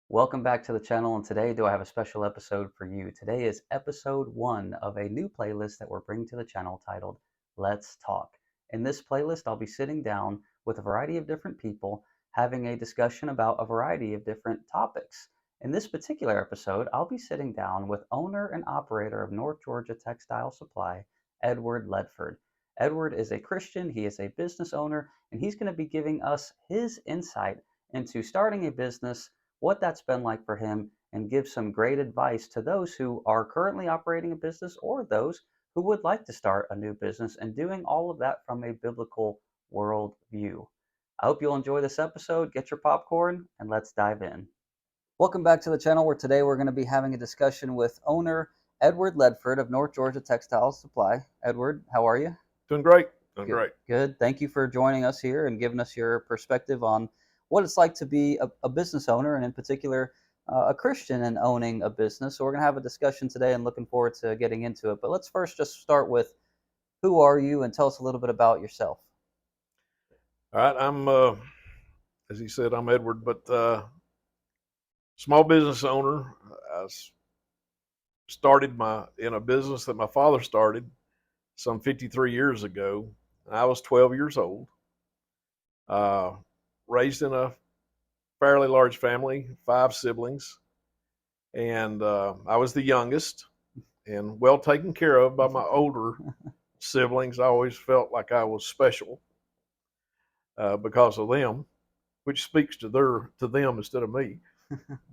Welcome back to the channel, and today I have a special episode for you. Today is episode 1 of a new playlist that we're bringing to the channel titled Let's Talk. In this playlist, I'll be sitting down with a variety of different people having a discussion about a variety of different topics. In this particular episode, I'll be sitting down with owner and operator of North Georgia Textile Supply, Edward Ledford. Edward is a Christian, he is a business owner, and he's going to be giving us his insight into starting a business, what that's been like for him, and give some great advice to those who are currently operating a business or those who would like to start a new business, and doing all of that from a biblical world view. I hope you'll enjoy this episode. Get your popcorn and let's dive in. Welcome back to the channel, where today we're going to be having a discussion with owner Edward Ledford of North Georgia Textile Supply. Edward, how are you? Doing great. Doing Good. great. Good. Thank you for joining us here and giving us your perspective on what it's like to be a business owner, and in particular, a Christian and owning a business. So we're going to have a discussion today and looking forward to getting into it. But let's first just start with, who are you, and tell us a little bit about yourself. All right. As he said, I'm Edward, but small business owner. I started in a business that my father started some 53 years ago. I was 12 years old. Raised in a fairly large family, 5 siblings, and I was the youngest and well taken care of by my older siblings. I always felt like I was special because of them, which speaks to them instead of me.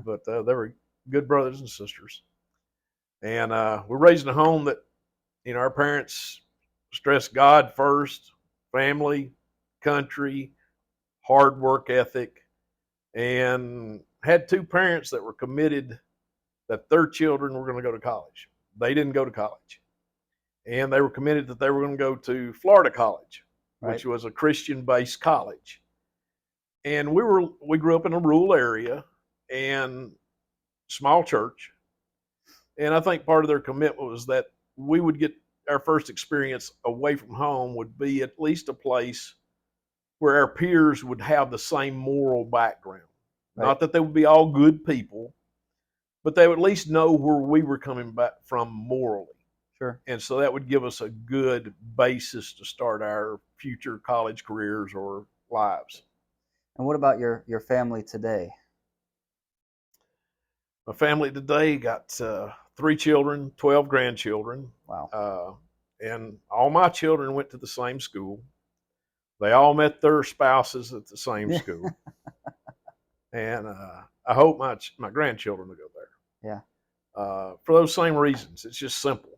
But they were good brothers and sisters, and we're raised in a home that our parents stressed God first, family, country, hard work ethic, and had 2 parents that were committed that their children were going to go to college. They didn't go to college, and they were committed that they were going to go to Florida College, which was a Christian-based college. And we grew up in a rural area and small church, and I think part of their commitment was that we would get our first experience away from home would be at least a place where our peers would have the same moral background. Right. Not that they would be all good people, but they would at least know where we were coming back from morally. Sure. And so that would give us a good basis to start our future college careers or lives. And what about your family today? My family today got 3 children, 12 grandchildren. Wow. And all my children went to the same school. They all met their spouses at the same school. And I hope my grandchildren will go there. Yeah. For those same reasons. It's just simple.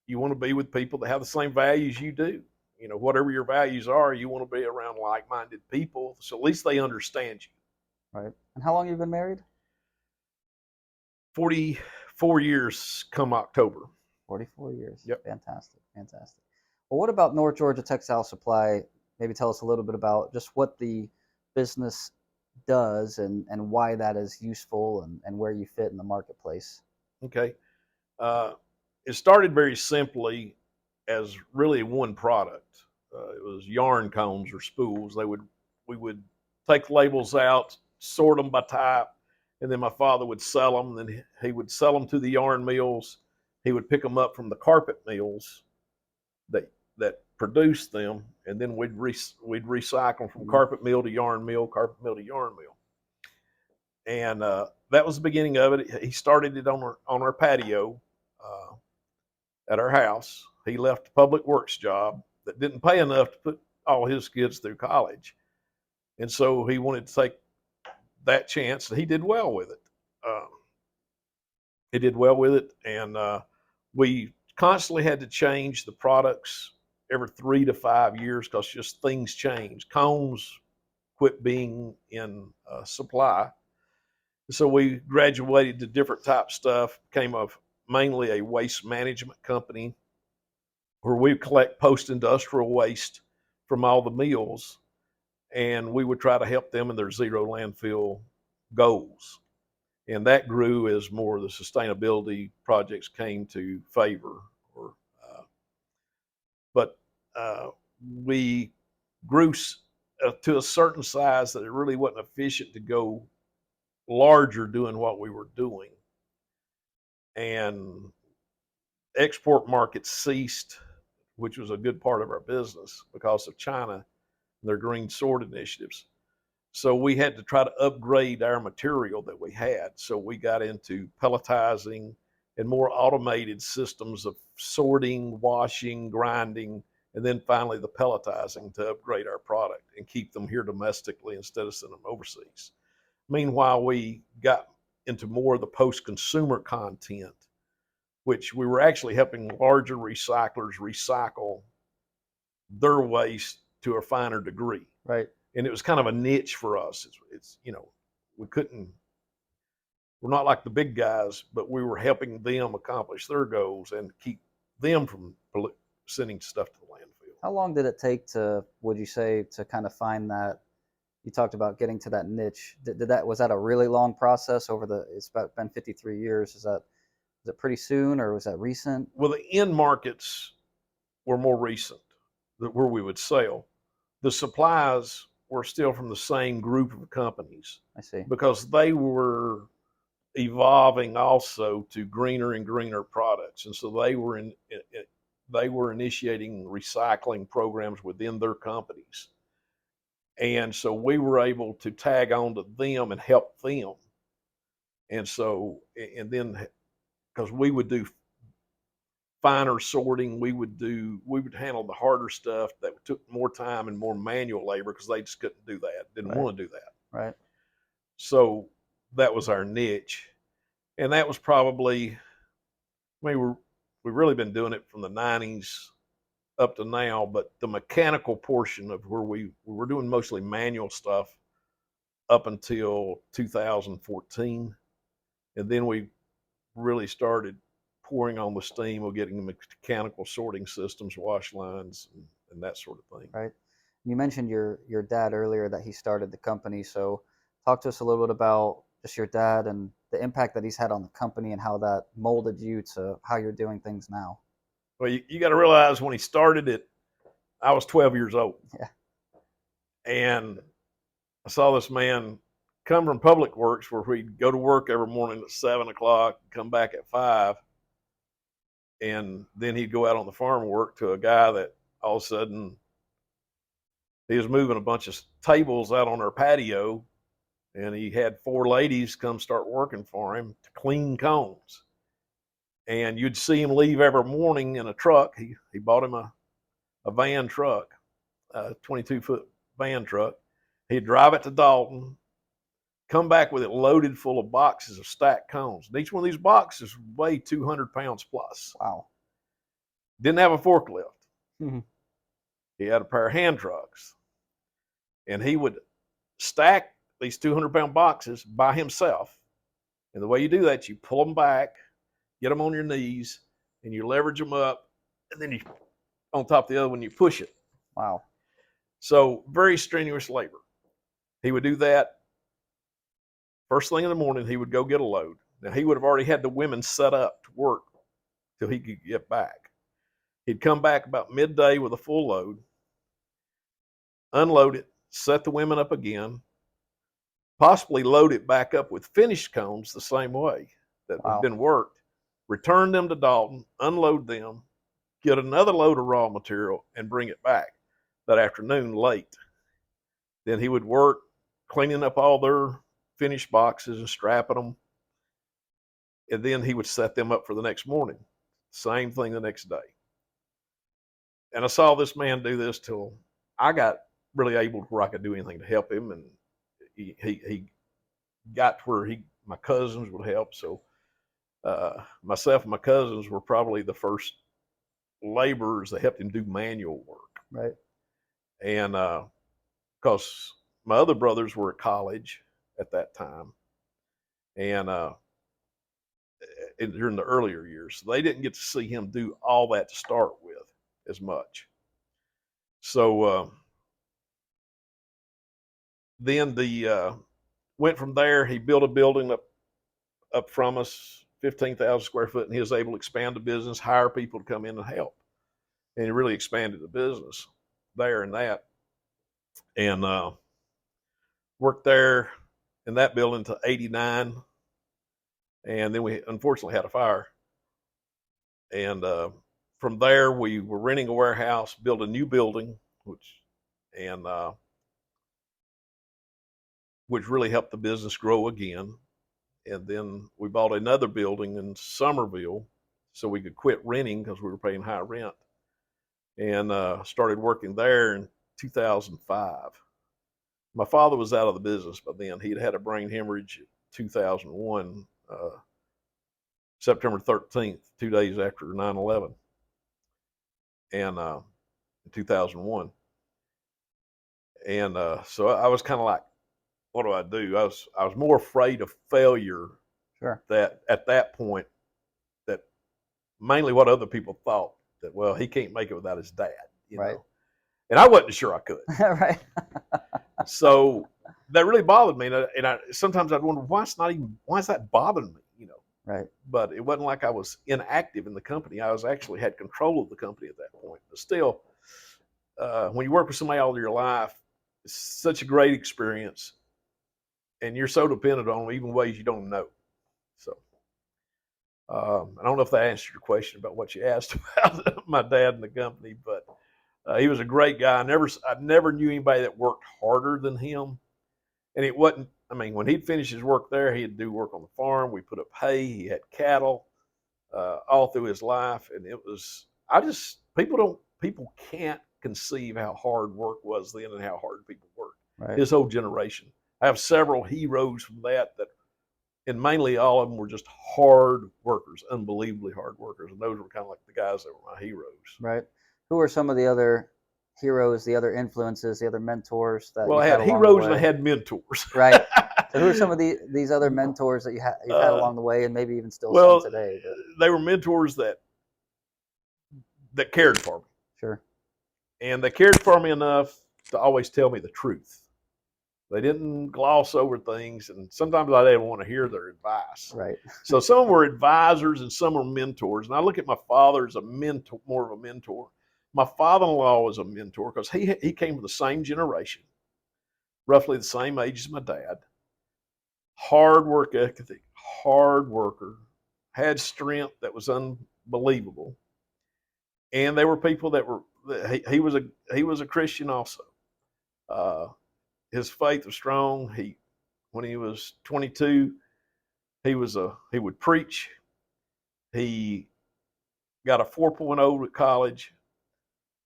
You want to be with people that have the same values you do. Whatever your values are, you want to be around like-minded people, so at least they understand you. Right. And how long have you been married? 44 years come October. 44 years. Yep. Fantastic. Well, what about North Georgia Textile Supply? Maybe tell us a little bit about just what the business does and why that is useful, and where you fit in the marketplace. Okay. It started very simply as really one product. It was yarn cones or spools. We would take labels out, sort them by type, and then my father would sell them. Then he would sell them to the yarn mills. He would pick them up from the carpet mills that produced them, and then we'd recycle them from carpet mill to yarn mill, carpet mill to yarn mill. And that was the beginning of it. He started it on our patio at our house. He left a public works job that didn't pay enough to put all his kids through college, and so he wanted to take that chance, and he did well with it. And we constantly had to change the products every 3 to 5 years because just things change. Cones quit being in supply. So we graduated to different type stuff, became mainly a waste management company where we collect post-industrial waste from all the mills, and we would try to help them in their zero landfill goals. And that grew as more of the sustainability projects came to favor. But we grew to a certain size that it really wasn't efficient to go larger doing what we were doing. And export markets ceased, which was a good part of our business because of China and their green sword initiatives. So we had to try to upgrade our material that we had. So we got into pelletizing and more automated systems of sorting, washing, grinding, and then finally the pelletizing to upgrade our product and keep them here domestically instead of sending them overseas. Meanwhile, we got into more of the post-consumer content, which we were actually helping larger recyclers recycle their waste to a finer degree. Right. And it was kind of a niche for us. It's we couldn't, we're not like the big guys, but we were helping them accomplish their goals and keep them from sending stuff to the landfill. How long did it take to, would you say, to kind of find that? You talked about getting to that niche. Did that, was that a really long process over the? It's about been 53 years. Is it pretty soon, or was that recent? Well, the end markets were more recent, where we would sell. The supplies were still from the same group of companies. I see. Because they were evolving also to greener and greener products, and so they were initiating recycling programs within their companies, and so we were able to tag on to them and help them. And so, and then because we would do finer sorting, we would handle the harder stuff that took more time and more manual labor because they just couldn't do that, didn't Right. want to do that. Right. So that was our niche, and that was probably, we've really been doing it from the 90s up to now, but the mechanical portion of where we were doing mostly manual stuff up until 2014, and then we really started pouring on the steam of getting mechanical sorting systems, wash lines, and that sort of thing. Right. You mentioned your dad earlier, that he started the company. So talk to us a little bit about just your dad and the impact that he's had on the company and how that molded you to how you're doing things now. Well, you got to realize when he started it, I was 12 years old. Yeah. And I saw this man come from Public Works, where we'd go to work every morning at 7 o'clock, come back at 5, and then he'd go out on the farm and work, to a guy that all of a sudden he was moving a bunch of tables out on our patio, and he had 4 ladies come start working for him to clean cones. And you'd see him leave every morning in a truck. He bought him a van truck, a 22-foot van truck. He'd drive it to Dalton, come back with it loaded full of boxes of stacked cones. And each one of these boxes weighed 200 pounds plus. Wow. Didn't have a forklift. Mm-hmm. He had a pair of hand trucks. And he would stack these 200-pound boxes by himself. And the way you do that, you pull them back, get them on your knees, and you leverage them up, and then you, on top of the other one, you push it. Wow. So very strenuous labor. He would do that first thing in the morning. He would go get a load. Now, he would have already had the women set up to work till he could get back. He'd come back about midday with a full load, unload it, set the women up again, possibly load it back up with finished cones the same way that Wow. had been worked, return them to Dalton, unload them, get another load of raw material, and bring it back that afternoon late. Then he would work cleaning up all their finished boxes and strapping them, and then he would set them up for the next morning. Same thing the next day. And I saw this man do this till I got really able to where I could do anything to help him, and he got to where my cousins would help. So myself and my cousins were probably the first laborers that helped him do manual work. Right. And because my other brothers were at college at that time, and during the earlier years, so they didn't get to see him do all that to start with as much. So then went from there. He built a building up from us, 15,000 square foot, and he was able to expand the business, hire people to come in and help. And he really expanded the business there and that. And worked there in that building to 89. And then we unfortunately had a fire. And from there, we were renting a warehouse, built a new building, and which really helped the business grow again. And then we bought another building in Somerville so we could quit renting because we were paying high rent, and started working there in 2005. My father was out of the business by then. He'd had a brain hemorrhage in 2001, September 13th, 2 days after 9/11, and in 2001. And so I was kind of like, what do I do? I was more afraid of failure. Sure. That at that point, that mainly what other people thought, that, well, he can't make it without his dad, Right. know. And I wasn't sure I could. Right. So that really bothered me, and I sometimes I'd wonder why is that bothering me, Right. But it wasn't like I was inactive in the company. I was actually had control of the company at that point. But still, when you work with somebody all your life, it's such a great experience, and you're so dependent on them, even ways you don't know. So I don't know if that answered your question about what you asked about my dad and the company, but he was a great guy. I never knew anybody that worked harder than him. And it wasn't, I mean, when he'd finish his work there, he'd do work on the farm. We put up hay. He had cattle all through his life. And it was, people can't conceive how hard work was then and how hard people worked. Right. His whole generation. I have several heroes from that, and mainly all of them were just hard workers, unbelievably hard workers. And those were kind of like the guys that were my heroes. Right. Who are some of the other heroes, the other influences, the other mentors that Well, you I had heroes and I had mentors. Right. So who are some of these other mentors that you've had along the way, and maybe even still some today? But they were mentors that cared for me. Sure. And they cared for me enough to always tell me the truth. They didn't gloss over things, and sometimes I didn't want to hear their advice. Right. So some were advisors and some were mentors. And I look at my father as a mentor, more of a mentor. My father-in-law was a mentor because he came from the same generation, roughly the same age as my dad. Hard work ethic, hard worker, had strength that was unbelievable. And they were people that were, he was a Christian also. His faith was strong. When he was 22, he would preach. He got a 4.0 at college,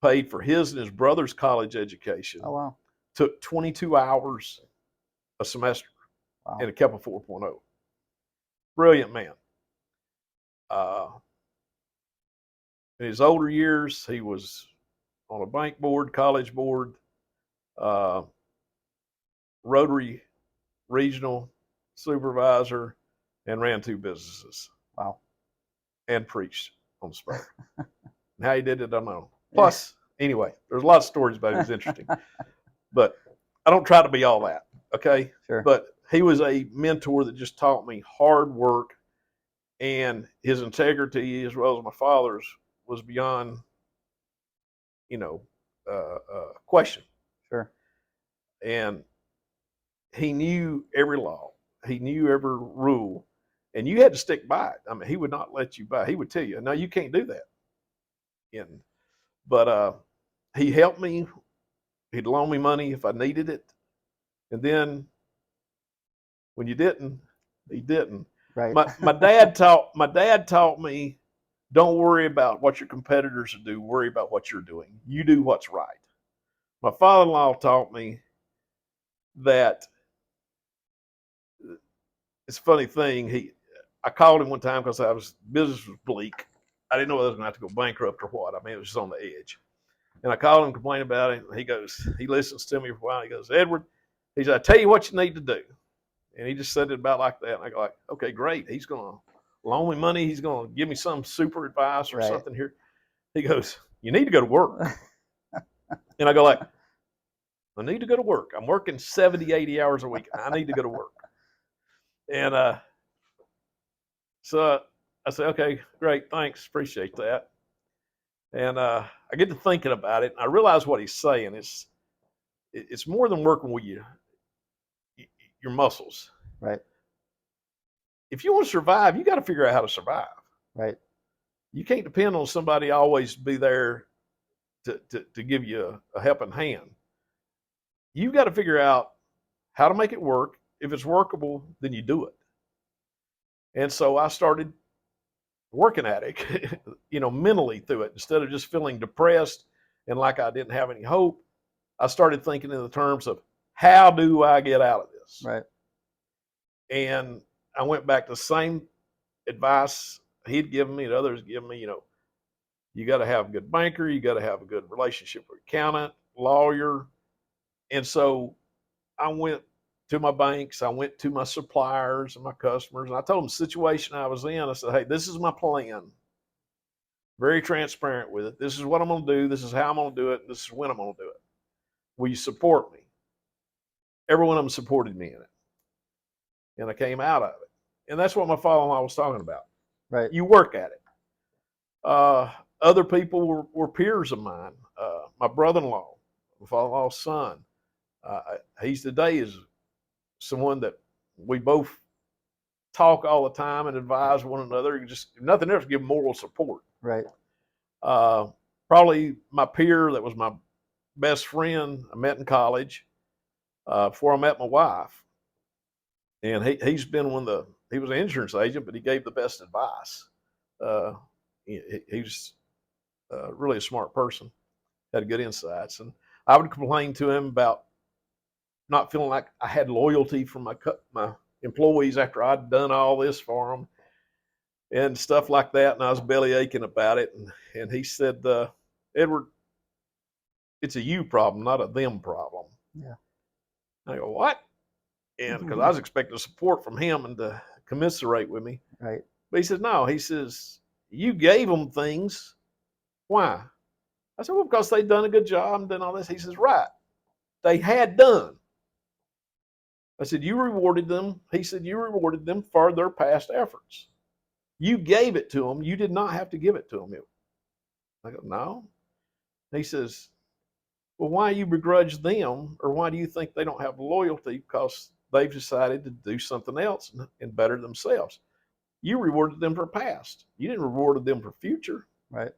paid for his and his brother's college education. Oh, wow. Took 22 hours a semester. Wow. And kept a 4.0. Brilliant man. In his older years, he was on a bank board, college board, Rotary regional supervisor, and ran 2 businesses. Wow. And preached on the spot. And how he did it, I don't know. Plus, anyway, there's a lot of stories about it. It was interesting. But I don't try to be all that, okay? Sure. But he was a mentor that just taught me hard work, and his integrity, as well as my father's, was beyond, question. Sure. And he knew every law. He knew every rule. And you had to stick by it. I mean, he would not let you by. He would tell you, no, you can't do that. But he helped me. He'd loan me money if I needed it. And then when you didn't, he didn't. Right. My dad taught me, don't worry about what your competitors do. Worry about what you're doing. You do what's right. My father-in-law taught me that. It's a funny thing. I called him one time because business was bleak. I didn't know whether I was going to have to go bankrupt or what. I mean, it was just on the edge. And I called him, complained about it. He listens to me for a while. He goes, Edward, he said, I tell you what you need to do. And he just said it about like that. And I go like, okay, great. He's going to loan me money. He's going to give me some super advice or something here. He goes, you need to go to work. And I go like, I need to go to work. I'm working 70, 80 hours a week. I need to go to work. And so I said, okay, great, thanks, appreciate that. And I get to thinking about it, and I realize what he's saying. It's more than working with you. your muscles. Right. If you want to survive, you got to figure out how to survive. Right. You can't depend on somebody always be there to give you a helping hand. You got to figure out how to make it work. If it's workable, then you do it. And so I started working at it, mentally through it. Instead of just feeling depressed and like I didn't have any hope, I started thinking in the terms of, how do I get out of this? Right. And I went back to the same advice he'd given me and others given me, you got to have a good banker, you got to have a good relationship with accountant, lawyer. And so I went to my banks, I went to my suppliers and my customers, and I told them the situation I was in. I said, hey, this is my plan. Very transparent with it. This is what I'm going to do. This is how I'm going to do it. This is when I'm going to do it. Will you support me? Every one of them supported me in it. And I came out of it. And that's what my father-in-law was talking about. Right. You work at it. Other people were peers of mine. My brother-in-law, my father-in-law's son, he's today is someone that we both talk all the time and advise one another. Just if nothing else, give moral support. Right. Probably my peer that was my best friend I met in college before I met my wife. And he's been he was an insurance agent, but he gave the best advice. He's really a smart person, had good insights. And I would complain to him about not feeling like I had loyalty from my employees after I'd done all this for them and stuff like that. And I was belly aching about it. And he said, Edward, it's a you problem, not a them problem. Yeah. I go, what? And because I was expecting support from him and to commiserate with me. Right. But he says, no, he says, you gave them things. Why? I said, well, because they'd done a good job and done all this. He says, right. They had done. I said, you rewarded them. He said, you rewarded them for their past efforts. You gave it to them. You did not have to give it to them. I go, no. He says, well, why you begrudge them, or why do you think they don't have loyalty? Because they've decided to do something else and better themselves. You rewarded them for past. You didn't reward them for future. Right.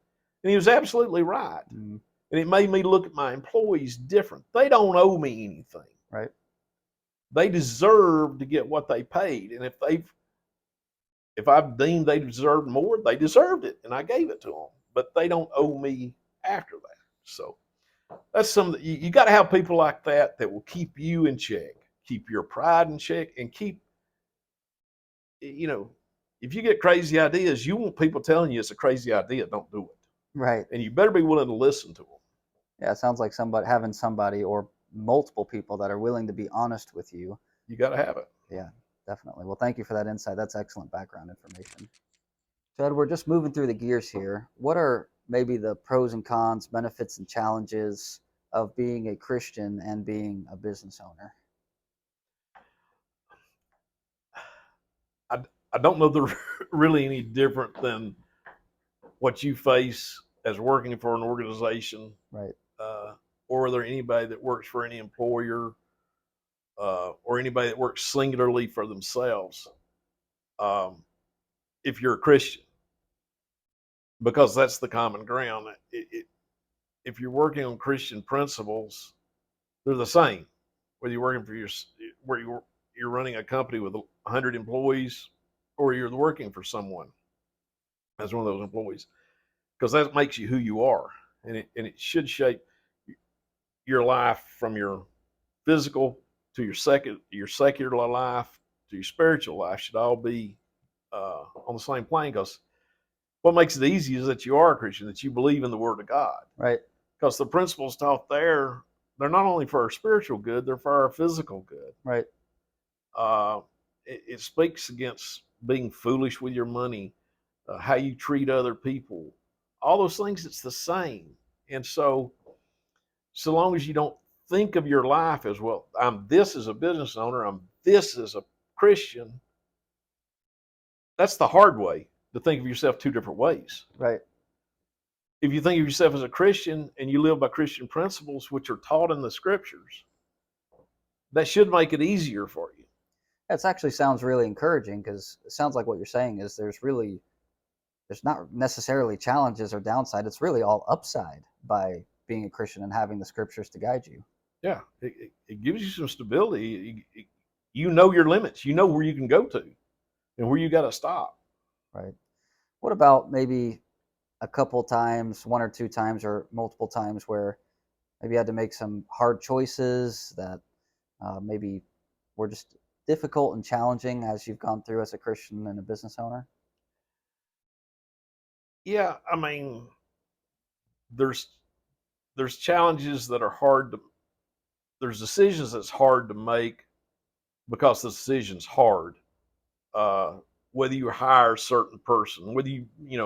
And he was absolutely right. Mm. And it made me look at my employees different. They don't owe me anything. Right. They deserve to get what they paid. And if I've deemed they deserved more, they deserved it, and I gave it to them. But they don't owe me after that. So that's something you got to have people like that will keep you in check, keep your pride in check, and keep, if you get crazy ideas, you want people telling you it's a crazy idea. Don't do it. Right. And you better be willing to listen to them. Yeah, it sounds like having somebody or multiple people that are willing to be honest with you. You got to have it. Yeah, definitely. Well, thank you for that insight. That's excellent background information. So, Ed, we're just moving through the gears here. What are maybe the pros and cons, benefits and challenges of being a Christian and being a business owner? I don't know they're really any different than what you face as working for an organization. Right. Or are there anybody that works for any employer or anybody that works singularly for themselves if you're a Christian? Because that's the common ground. If you're working on Christian principles, they're the same. Whether you're working for you're running a company with 100 employees, or you're working for someone as one of those employees, because that makes you who you are, and it should shape your life from your physical to your secular life to your spiritual life should all be on the same plane. Because what makes it easy is that you are a Christian, that you believe in the Word of God. Right. Because the principles taught there, they're not only for our spiritual good, they're for our physical good. Right. It speaks against being foolish with your money, how you treat other people, all those things. It's the same. And so long as you don't think of your life as, well, I'm this as a business owner, I'm this as a Christian, that's the hard way, to think of yourself two different ways. Right. If you think of yourself as a Christian and you live by Christian principles, which are taught in the scriptures, that should make it easier for you. It actually sounds really encouraging because it sounds like what you're saying is there's not necessarily challenges or downside. It's really all upside by being a Christian and having the scriptures to guide you. Yeah, it gives you some stability. You know your limits. You know where you can go to and where you got to stop. Right. What about maybe a couple times, one or two times, or multiple times where maybe you had to make some hard choices that maybe were just difficult and challenging as you've gone through as a Christian and a business owner? Yeah, I mean, there's there's challenges that are hard to. There's decisions that's hard to make because the decision's hard. Uh, Whether you hire a certain person, whether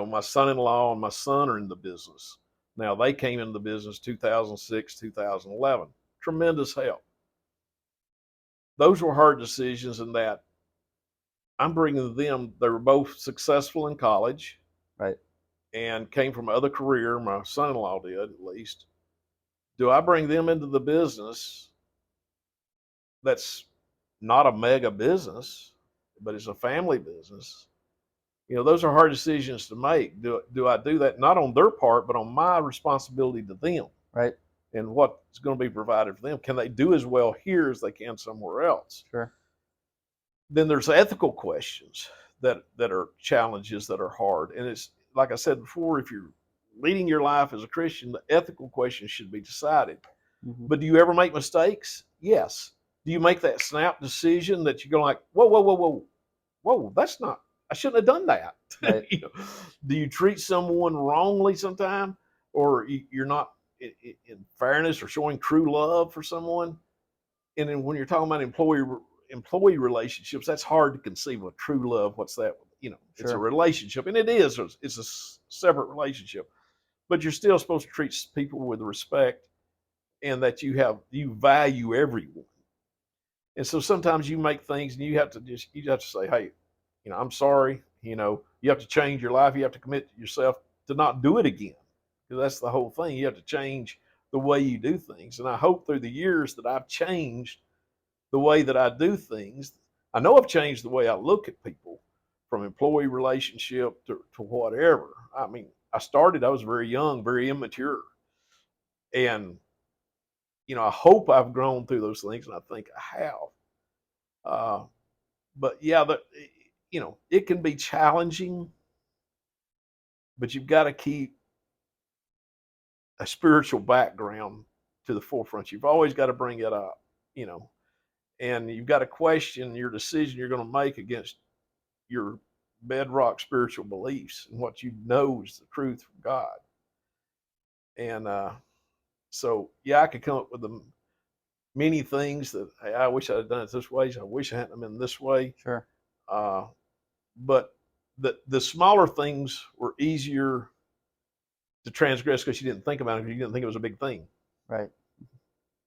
my son-in-law and my son are in the business. Now they came into the business 2006, 2011. Tremendous help. Those were hard decisions in that I'm bringing them. They were both successful in college Right. and came from other career. My son-in-law did, at least. Do I bring them into the business that's not a mega business, but it's a family business? Those are hard decisions to make. Do I do that not on their part, but on my responsibility to them Right. and what's going to be provided for them? Can they do as well here as they can somewhere else? Sure. Then there's ethical questions that are challenges that are hard. And it's like I said before, if you're leading your life as a Christian, the ethical questions should be decided. Hmm. But do you ever make mistakes? Yes. Do you make that snap decision that you go like, whoa, whoa, whoa, whoa, whoa, that's not, I shouldn't have done that. Right. Do you treat someone wrongly sometime, or you're not in fairness or showing true love for someone? And then when you're talking about employee relationships, that's hard to conceive of true love. What's that? It's a Sure. relationship, and it is. It's a separate relationship, but you're still supposed to treat people with respect, and that you value everyone. And so sometimes you make things, and you have to say, hey, I'm sorry. You have to change your life. You have to commit yourself to not do it again, because that's the whole thing. You have to change the way you do things. And I hope through the years that I've changed the way that I do things. I know I've changed the way I look at people, from employee relationship to whatever. I mean, I was very young, very immature. And, I hope I've grown through those things, and I think I have. Uh, but yeah, it can be challenging, but you've got to keep a spiritual background to the forefront. You've always got to bring it up, you know, and you've got to question your decision you're going to make against your bedrock spiritual beliefs and what you know is the truth from God. And so, yeah, I could come up with many things that, hey, I wish I'd done it this way. I wish I hadn't been this way. Sure. Uh, but the smaller things were easier to transgress because you didn't think about it, because you didn't think it was a big thing. Right.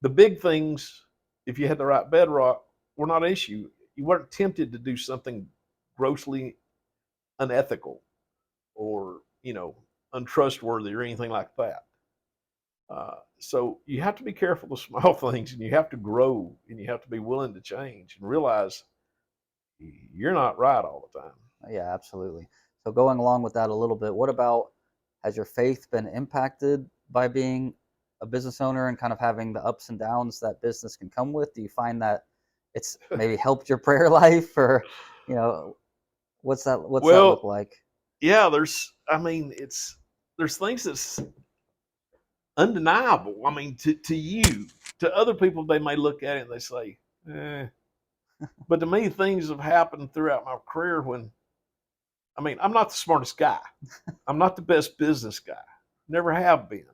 The big things, if you had the right bedrock, were not an issue. You weren't tempted to do something grossly unethical or, untrustworthy or anything like that. So you have to be careful of small things, and you have to grow, and you have to be willing to change and realize you're not right all the time. Yeah, absolutely. So going along with that a little bit, what about, has your faith been impacted by being a business owner and kind of having the ups and downs that business can come with? Do you find that it's maybe helped your prayer life, or you know, what's that look Well, like? yeah, there's things that's undeniable. I mean, to you, to other people, they may look at it and they say, eh. But to me, things have happened throughout my career when, I'm not the smartest guy. I'm not the best business guy. Never have been.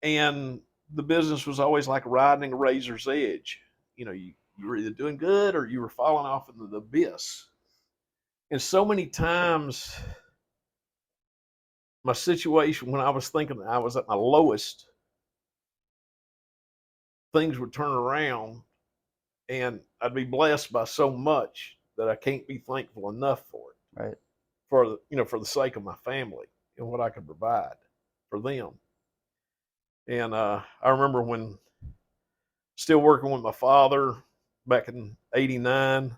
And the business was always like riding a razor's edge. You were either doing good or you were falling off into the abyss. And so many times, my situation, when I was thinking I was at my lowest, things would turn around, and I'd be blessed by so much that I can't be thankful enough for it, Right. for the sake of my family and what I could provide for them. And I remember when still working with my father, back in '89.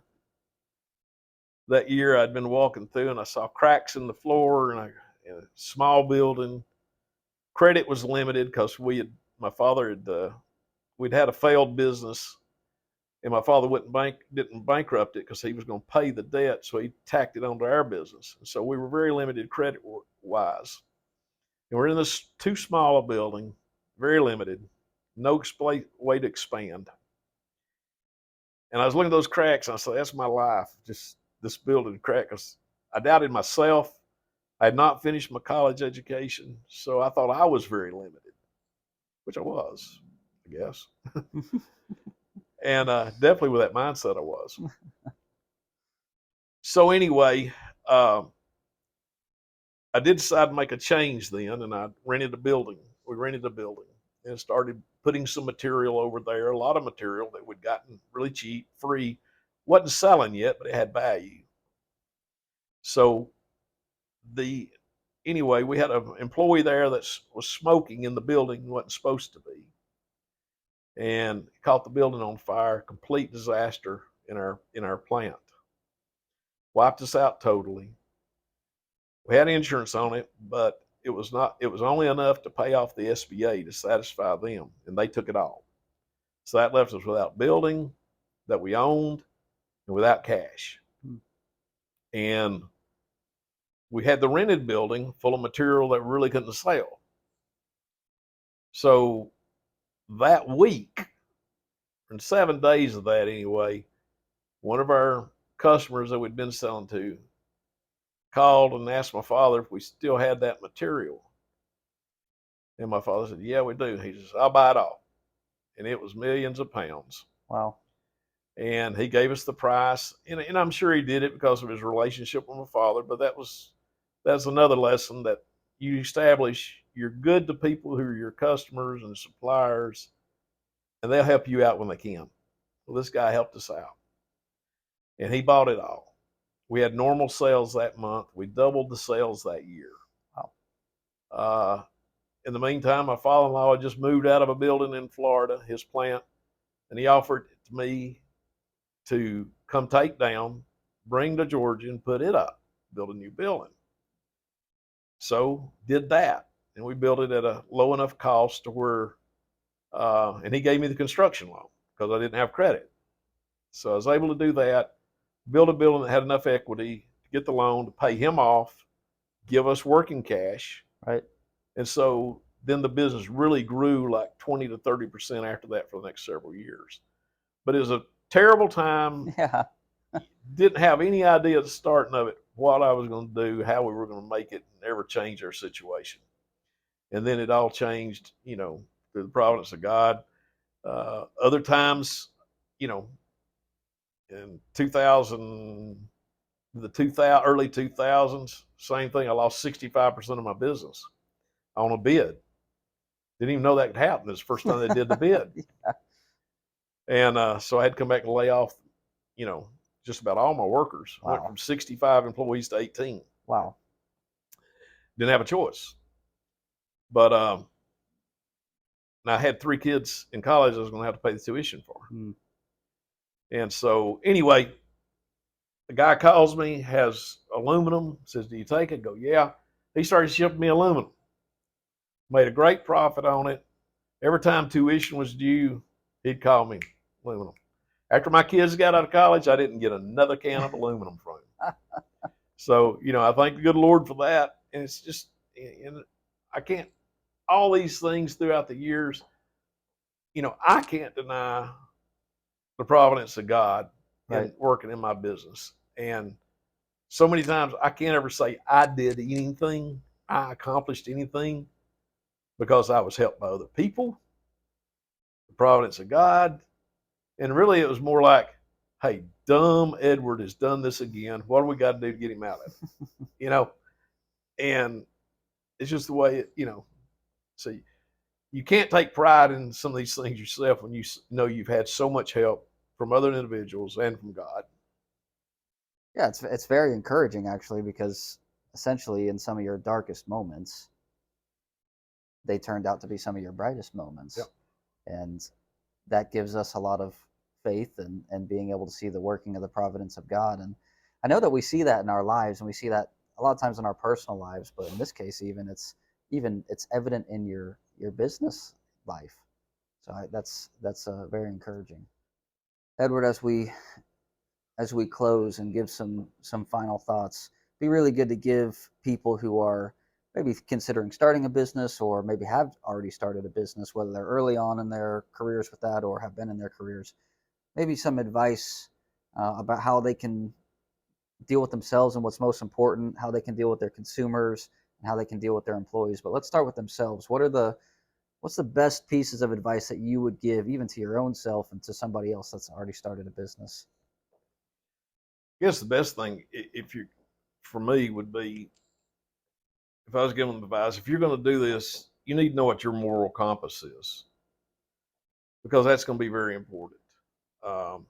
That year, I'd been walking through and I saw cracks in the floor in a small building. Credit was limited because my father we'd had a failed business, and my father didn't bankrupt it because he was going to pay the debt, so he tacked it onto our business. And so we were very limited credit wise. And we're in this too small a building, very limited, no way to expand. And I was looking at those cracks, and I said, "That's my life, just this building crack." Because I doubted myself. I had not finished my college education, so I thought I was very limited, which I was, I guess. And definitely with that mindset, I was. So anyway, I did decide to make a change then, and I rented a building. We rented a building and started putting some material over there, a lot of material that we'd gotten really cheap, free. Wasn't selling yet, but it had value. So anyway, we had an employee there that was smoking in the building, wasn't supposed to be, and caught the building on fire. Complete disaster in our plant. Wiped us out totally. We had insurance on it, but it was not. It was only enough to pay off the SBA to satisfy them, and they took it all. So that left us without building that we owned and without cash. And we had the rented building full of material that we really couldn't sell. So that week, in 7 days of that anyway, one of our customers that we'd been selling to called and asked my father if we still had that material. And my father said, "Yeah, we do." He says, "I'll buy it all." And it was millions of pounds. Wow. And he gave us the price. And I'm sure he did it because of his relationship with my father, but that's another lesson that you establish you're good to people who are your customers and suppliers, and they'll help you out when they can. Well, this guy helped us out, and he bought it all. We had normal sales that month. We doubled the sales that year. Wow. In the meantime, my father-in-law had just moved out of a building in Florida, his plant, and he offered it to me to come take down, bring to Georgia, and put it up, build a new building. So did that, and we built it at a low enough cost to where, and he gave me the construction loan because I didn't have credit. So I was able to do that, build a building that had enough equity to get the loan to pay him off, give us working cash. Right. And so then the business really grew like 20 to 30% after that for the next several years. But it was a terrible time. Yeah. Didn't have any idea at the starting of it what I was going to do, how we were going to make it, and ever change our situation. And then it all changed, through the providence of God. Other times, in 2000, early 2000s, same thing. I lost 65% of my business on a bid. Didn't even know that could happen. It's the first time they did the bid. Yeah. And so I had to come back and lay off, just about all my workers. Wow. Went from 65 employees to 18. Wow. Didn't have a choice. But I had 3 kids in college I was going to have to pay the tuition for. And so anyway, the guy calls me, has aluminum, says, "Do you take it?" I go, "Yeah." He started shipping me aluminum. Made a great profit on it. Every time tuition was due, he'd call me aluminum. After my kids got out of college, I didn't get another can of aluminum from him. So, I thank the good Lord for that. And it's just, I can't, all these things throughout the years, I can't deny the providence of God in working in my business. And so many times I can't ever say I did anything, I accomplished anything, because I was helped by other people, the providence of God. And really it was more like, hey, dumb Edward has done this again. What do we got to do to get him out of it? And it's just the way so you can't take pride in some of these things yourself when you know you've had so much help from other individuals and from God. Yeah, it's very encouraging actually, because essentially in some of your darkest moments, they turned out to be some of your brightest moments. Yep. And that gives us a lot of faith and being able to see the working of the providence of God. And I know that we see that in our lives, and we see that a lot of times in our personal lives, but in this case, it's evident in your business life. So that's very encouraging. Edward, as we close and give some final thoughts, be really good to give people who are maybe considering starting a business or maybe have already started a business, whether they're early on in their careers with that or have been in their careers, maybe some advice about how they can deal with themselves and what's most important, how they can deal with their consumers, and how they can deal with their employees. But let's start with themselves. What's the best pieces of advice that you would give, even to your own self and to somebody else that's already started a business? I guess the best thing, if you, for me, would be if I was giving them advice, if you're going to do this, you need to know what your moral compass is, because that's going to be very important. Um,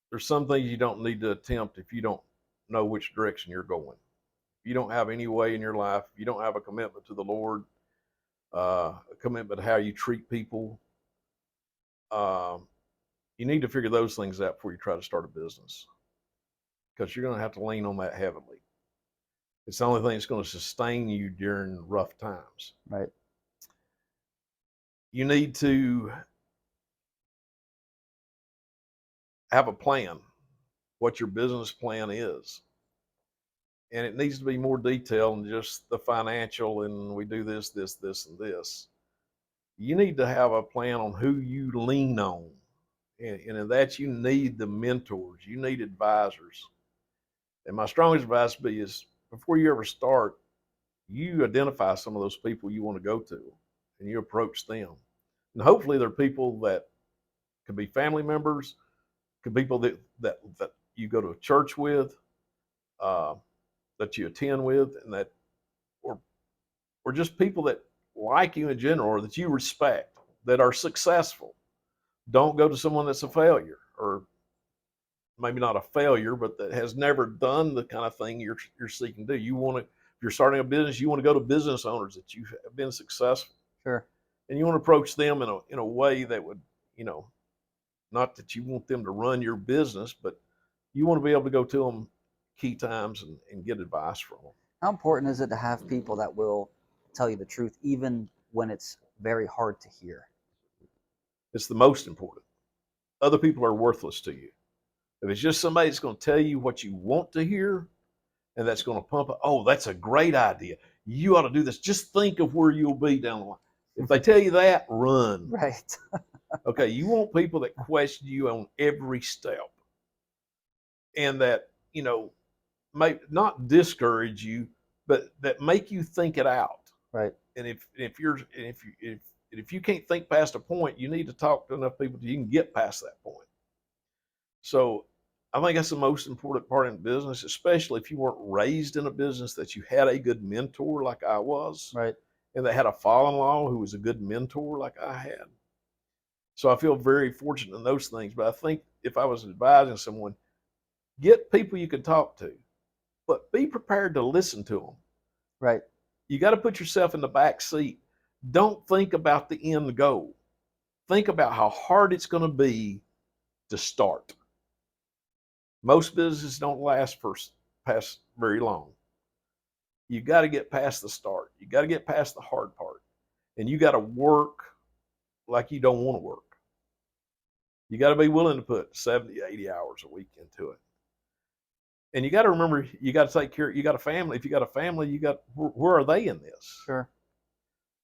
there's some things you don't need to attempt if you don't know which direction you're going. If you don't have any way in your life, if you don't have a commitment to the Lord, a commitment to how you treat people, um, you need to figure those things out before you try to start a business, because you're going to have to lean on that heavily. It's the only thing that's going to sustain you during rough times. Right. You need to have a plan, what your business plan is. And it needs to be more detailed than just the financial and we do this, this, this, and this. You need to have a plan on who you lean on. And in that, you need the mentors, you need advisors. And my strongest advice would be is before you ever start, you identify some of those people you want to go to and you approach them. And hopefully they're people that could be family members, could be people that you go to church with, uh, that you attend with, and that or or just people that like you in general or that you respect, that are successful. Don't go to someone that's a failure, or maybe not a failure, but that has never done the kind of thing you're seeking to do. You want to, if you're starting a business, you want to go to business owners that you have been successful, Sure. and you want to approach them in a way that would, you know, not that you want them to run your business, but you want to be able to go to them key times and get advice from them. How important is it to have people that will tell you the truth, even when it's very hard to hear? It's the most important. Other people are worthless to you. If it's just somebody that's going to tell you what you want to hear and that's going to pump up, oh, that's a great idea. You ought to do this. Just think of where you'll be down the line. If they tell you that, run. Right. Okay, you want people that question you on every step and that, you know, may not discourage you, but that make you think it out. Right. And if you can't think past a point, you need to talk to enough people so you can get past that point. So I think that's the most important part in business, especially if you weren't raised in a business, that you had a good mentor like I was, Right. and that had a father-in-law who was a good mentor like I had. So I feel very fortunate in those things. But I think if I was advising someone, get people you can talk to, but be prepared to listen to them. Right. You got to put yourself in the back seat. Don't think about the end goal. Think about how hard it's going to be to start. Most businesses don't last for past very long. You got to get past the start. You got to get past the hard part, and you got to work like you don't want to work. You got to be willing to put 70, 80 hours a week into it. And you got to remember, you got to take care. You got a family. If you got a family, you got, where are they in this? Sure.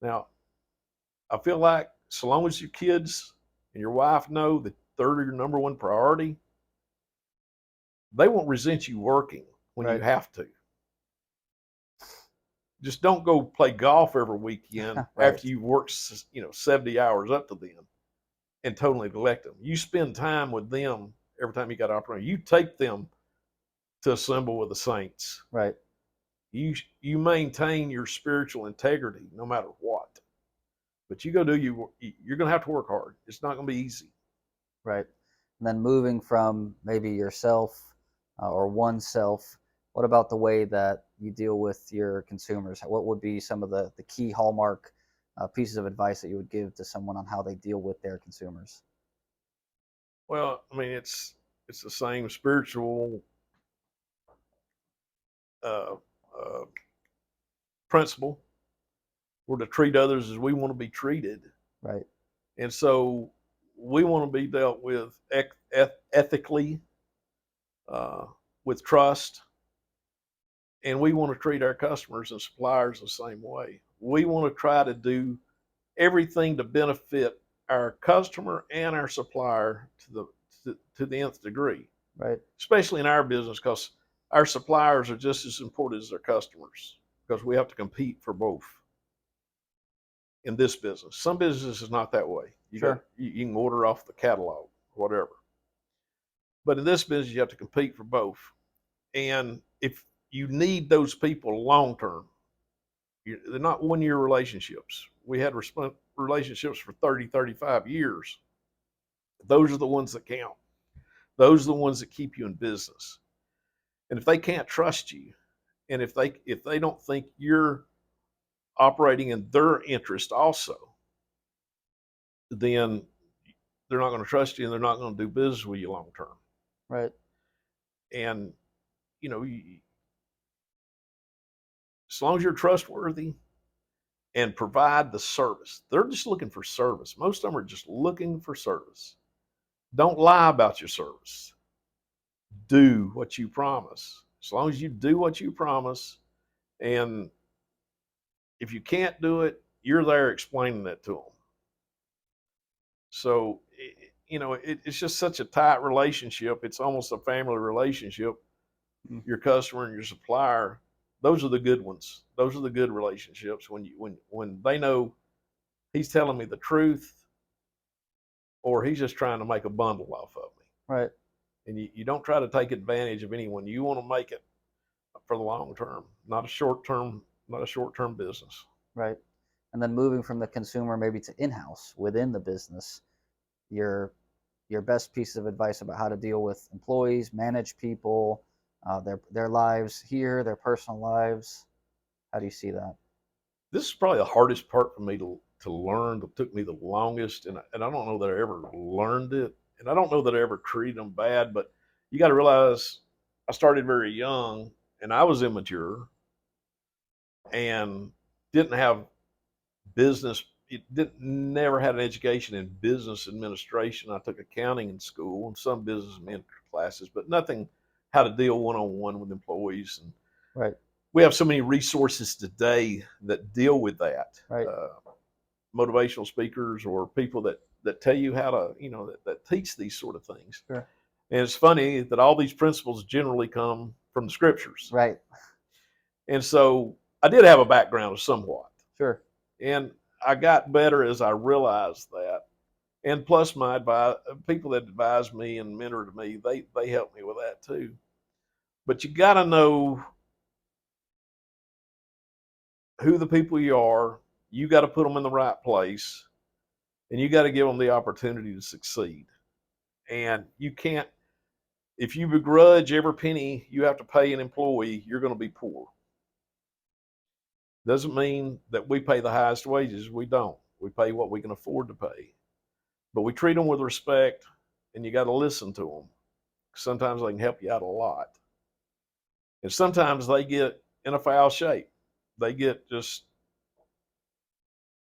Now, I feel like so long as your kids and your wife know that they're your number one priority, they won't resent you working when you Right. have to. Just don't go play golf every weekend Right. after you work, 70 hours up to then and totally neglect them. You spend time with them every time you got an opportunity. You take them to assemble with the saints. Right. You maintain your spiritual integrity no matter what. But you go do you're going to have to work hard. It's not going to be easy. Right. And then moving from maybe yourself or oneself, what about the way that you deal with your consumers? What would be some of the key hallmark pieces of advice that you would give to someone on how they deal with their consumers? Well, I mean, it's the same spiritual uh, uh, principle. We're to treat others as we want to be treated, Right. and so we want to be dealt with ethically, uh, with trust, and we want to treat our customers and suppliers the same way. We want to try to do everything to benefit our customer and our supplier to the nth degree, Right. especially in our business, because our suppliers are just as important as their customers, because we have to compete for both in this business. Some business is not that way. Sure. You can order off the catalog, whatever. But in this business, you have to compete for both. And if you need those people long term, they're not 1 year relationships. We had relationships for 30, 35 years. Those are the ones that count. Those are the ones that keep you in business. And if they can't trust you, and if they don't think you're operating in their interest also, then they're not going to trust you and they're not going to do business with you long term. Right. And you know, as long as you're trustworthy and provide the service, they're just looking for service. Most of them are just looking for service. Don't lie about your service. Do what you promise. As long as you do what you promise, and if you can't do it, you're there explaining that to them. So, it's just such a tight relationship. It's almost a family relationship. Mm. Your customer and your supplier, those are the good ones. Those are the good relationships when they know he's telling me the truth, or he's just trying to make a bundle off of me. Right. And you don't try to take advantage of anyone. You want to make it for the long term, not a short term, business. Right. And then moving from the consumer maybe to in-house within the business, your your best piece of advice about how to deal with employees, manage people, their lives here, their personal lives. How do you see that? This is probably the hardest part for me to learn. That took me the longest, and I don't know that I ever learned it, and I don't know that I ever treated them bad. But you got to realize, I started very young, and I was immature, and didn't have business. It didn't never had an education in business administration. I took accounting in school and some business mentor classes, but nothing how to deal one on one with employees. And Right. we have so many resources today that deal with that. Right. Motivational speakers or people that tell you how to, that teach these sort of things. Sure. And it's funny that all these principles generally come from the scriptures. Right. And so I did have a background somewhat. Sure. And I got better as I realized that. And plus my people that advised me and mentored me, they helped me with that too. But you got to know who the people you are. You got to put them in the right place, and you got to give them the opportunity to succeed. And you can't, if you begrudge every penny you have to pay an employee, you're going to be poor. Doesn't mean that we pay the highest wages. We don't. We pay what we can afford to pay. But we treat them with respect, and you got to listen to them. Sometimes they can help you out a lot. And sometimes they get in a foul shape. They get just,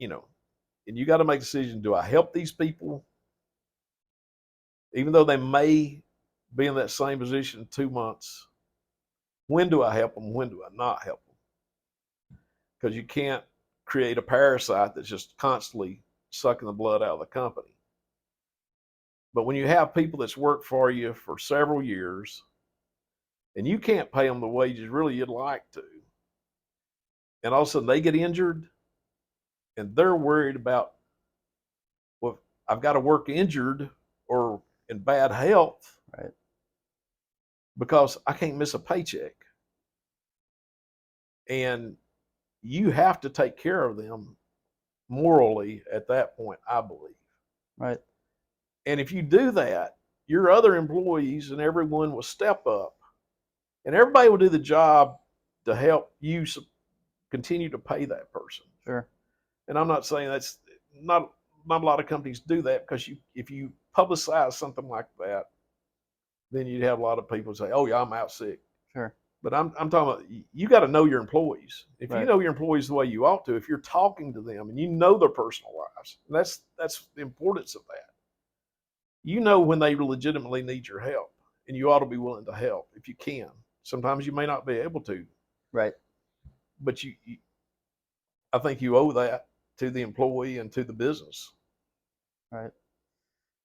and you got to make a decision. Do I help these people? Even though they may be in that same position in 2 months, when do I help them? When do I not help them? Because you can't create a parasite that's just constantly sucking the blood out of the company. But when you have people that's worked for you for several years and you can't pay them the wages really you'd like to, and all of a sudden they get injured and they're worried about, well, I've got to work injured or in bad health, Right. because I can't miss a paycheck. And you have to take care of them morally at that point, I believe. Right. And if you do that, your other employees and everyone will step up, and everybody will do the job to help you continue to pay that person. Sure. And I'm not saying that's not a lot of companies do that, because if you publicize something like that, then you'd have a lot of people say, "Oh yeah, I'm out sick." Sure. But I'm talking about, you got to know your employees. If you Right. know your employees the way you ought to, if you're talking to them and you know their personal lives, that's the importance of that. You know when they legitimately need your help, and you ought to be willing to help if you can. Sometimes you may not be able to, Right. but I think you owe that to the employee and to the business. Right.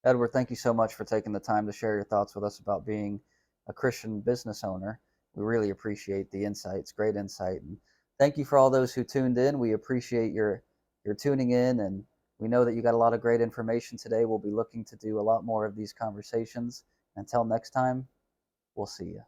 Edward, thank you so much for taking the time to share your thoughts with us about being a Christian business owner. We really appreciate the insights, great insight. And thank you for all those who tuned in. We appreciate your tuning in, and we know that you got a lot of great information today. We'll be looking to do a lot more of these conversations. Until next time, we'll see you.